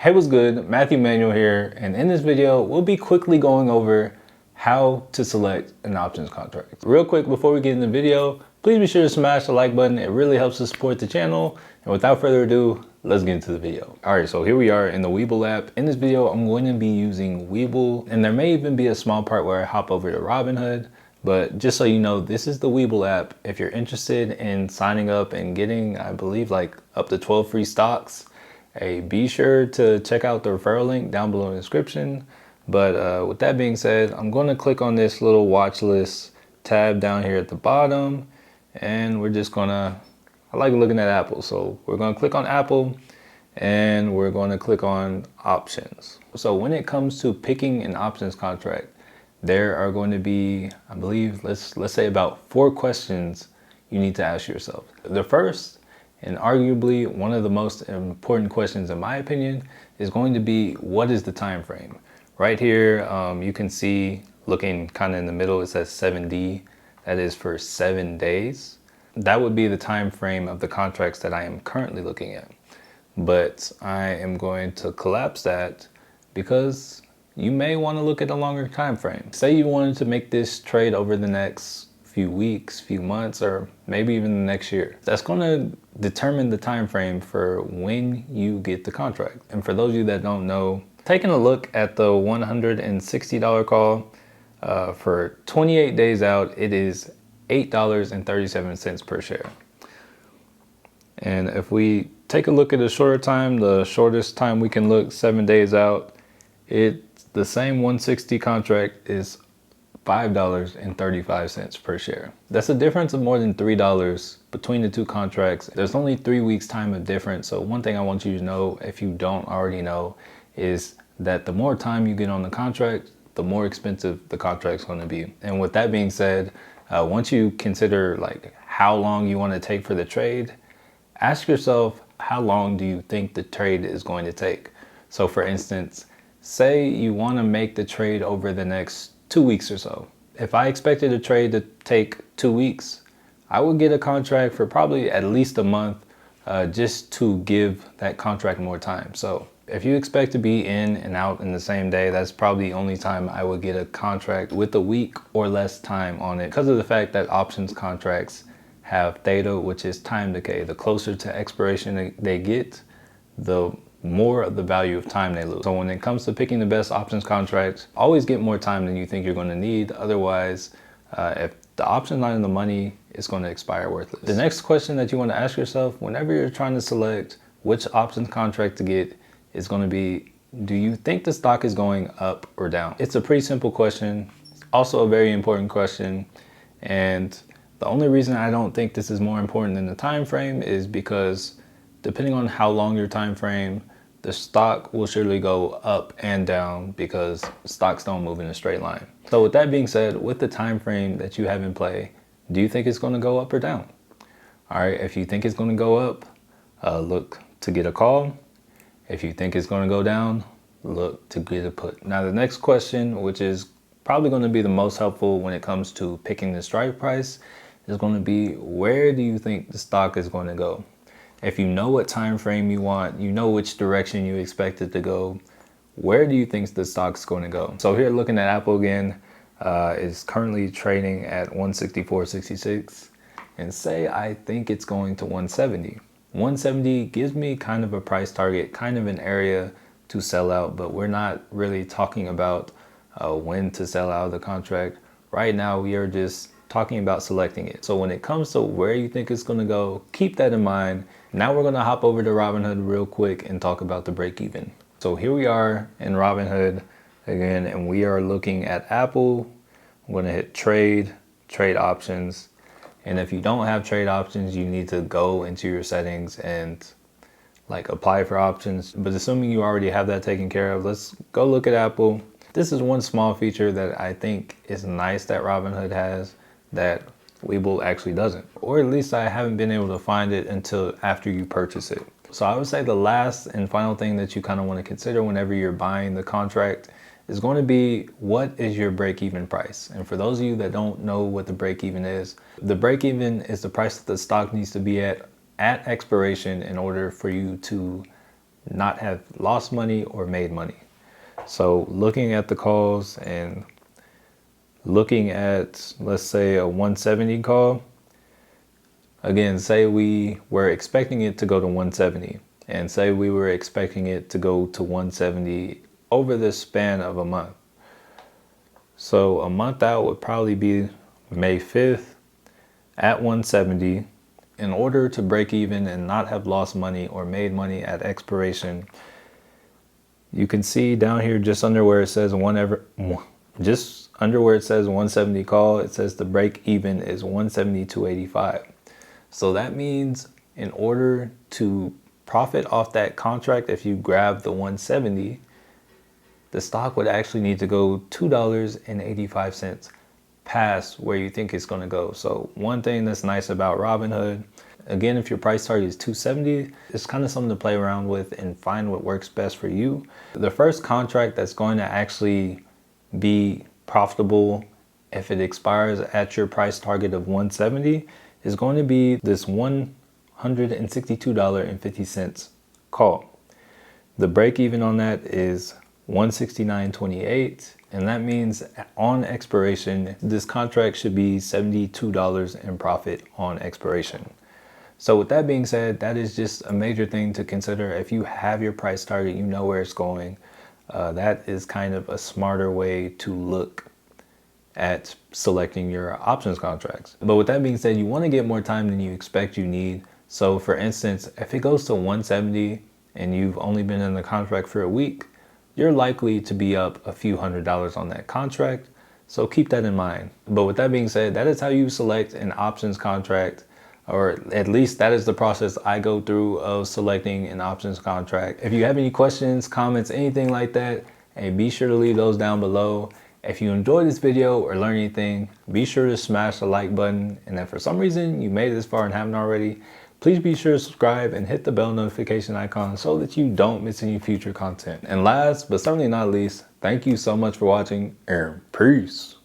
Hey, what's good? Manuel here, and in this video, we'll be quickly going over how to select an options contract. Real quick, before we get in the video, please be sure to smash the like button. It really helps to support the channel. And without further ado, let's get into the video. All right, so here we are in the Webull app. In this video, I'm going to be using Webull, and there may even be a small part where I hop over to Robinhood. But just so you know, this is the Webull app. If you're interested in signing up and getting, I believe, like up to 12 free stocks, be sure to check out the referral link down below in the description. But with that being said, I'm going to click on this little watch list tab down here at the bottom, and we're just gonna, I like looking at Apple, so we're going to click on Apple and we're going to click on options. So when it comes to picking an options contract, there are going to be, I believe, let's say about 4 questions you need to ask yourself. The first, and arguably one of the most important questions in my opinion, is going to be, what is the time frame? Right here, you can see, looking kind of in the middle, it says 7D. That is for 7 days. That would be the time frame of the contracts that I am currently looking at. But I am going to collapse that because you may want to look at a longer time frame. Say you wanted to make this trade over the next few weeks, few months, or maybe even the next year. That's going to determine the time frame for when you get the contract. And for those of you that don't know, taking a look at the $160 call for 28 days out, it is $8.37 per share. And if we take a look at a shorter time, the shortest time we can look, 7 days out, the same 160 contract is $5.35 per share. That's a difference of more than $3 between the two contracts. There's only 3 weeks time of difference. So one thing I want you to know, if you don't already know, is that the more time you get on the contract, the more expensive the contract's going to be. And with that being said, once you consider like how long you want to take for the trade, ask yourself, how long do you think the trade is going to take? So for instance, say you want to make the trade over the next 2 weeks or so. If I expected a trade to take 2 weeks, I would get a contract for probably at least a month, just to give that contract more time. So if you expect to be in and out in the same day, that's probably the only time I would get a contract with a week or less time on it, because of the fact that options contracts have theta, which is time decay. The closer to expiration they get, the more of the value of time they lose. So when it comes to picking the best options contracts, always get more time than you think you're going to need. Otherwise, if the option's not in the money, it's going to expire worthless. The next question that you want to ask yourself whenever you're trying to select which options contract to get is going to be, do you think the stock is going up or down? It's a pretty simple question. It's also a very important question. And the only reason I don't think this is more important than the time frame is because depending on how long your time frame, the stock will surely go up and down, because stocks don't move in a straight line. So with that being said, with the time frame that you have in play, do you think it's going to go up or down? All right, if you think it's going to go up, look to get a call. If you think it's going to go down, look to get a put. Now the next question, which is probably going to be the most helpful when it comes to picking the strike price, is going to be, where do you think the stock is going to go? If you know what time frame you want, you know which direction you expect it to go, where do you think the stock's going to go? So here, looking at Apple again, is currently trading at 164.66, and say I think it's going to 170. 170 gives me kind of a price target, kind of an area to sell out, but we're not really talking about when to sell out of the contract. Right now, we are just talking about selecting it. So when it comes to where you think it's going to go, keep that in mind. Now we're going to hop over to Robinhood real quick and talk about the break even. So here we are in Robinhood again, and we are looking at Apple. I'm going to hit trade options. And if you don't have trade options, you need to go into your settings and like apply for options. But assuming you already have that taken care of, let's go look at Apple. This is one small feature that I think is nice that Robinhood has that Webull actually doesn't, or at least I haven't been able to find it until after you purchase it. So I would say the last and final thing that you kind of want to consider whenever you're buying the contract is going to be, what is your break-even price? And for those of you that don't know what the break-even is, the break-even is the price that the stock needs to be at expiration in order for you to not have lost money or made money. So looking at the calls and looking at, let's say, a 170 call, again, say we were expecting it to go to 170, and say we were expecting it to go to 170 over the span of a month. So a month out would probably be May 5th at 170. In order to break even and not have lost money or made money at expiration, you can see down here just under where it says 170 call, it says the break even is 172.85. So that means in order to profit off that contract, if you grab the 170, the stock would actually need to go $2.85 past where you think it's going to go. So one thing that's nice about Robinhood, again, if your price target is 270, it's kind of something to play around with and find what works best for you. The first contract that's going to actually be profitable if it expires at your price target of 170 is going to be this $162.50 call. The break even on that is 169.28, and that means on expiration this contract should be $72 in profit on expiration. So with that being said, that is just a major thing to consider. If you have your price target, you know where it's going. That is kind of a smarter way to look at selecting your options contracts. But with that being said, you want to get more time than you expect you need. So for instance, if it goes to 170 and you've only been in the contract for a week, you're likely to be up a few $100s on that contract. So keep that in mind. But with that being said, that is how you select an options contract, or at least that is the process I go through of selecting an options contract. If you have any questions, comments, anything like that, hey, be sure to leave those down below. If you enjoyed this video or learned anything, be sure to smash the like button. And if for some reason you made it this far and haven't already, please be sure to subscribe and hit the bell notification icon so that you don't miss any future content. And last but certainly not least, thank you so much for watching, and peace.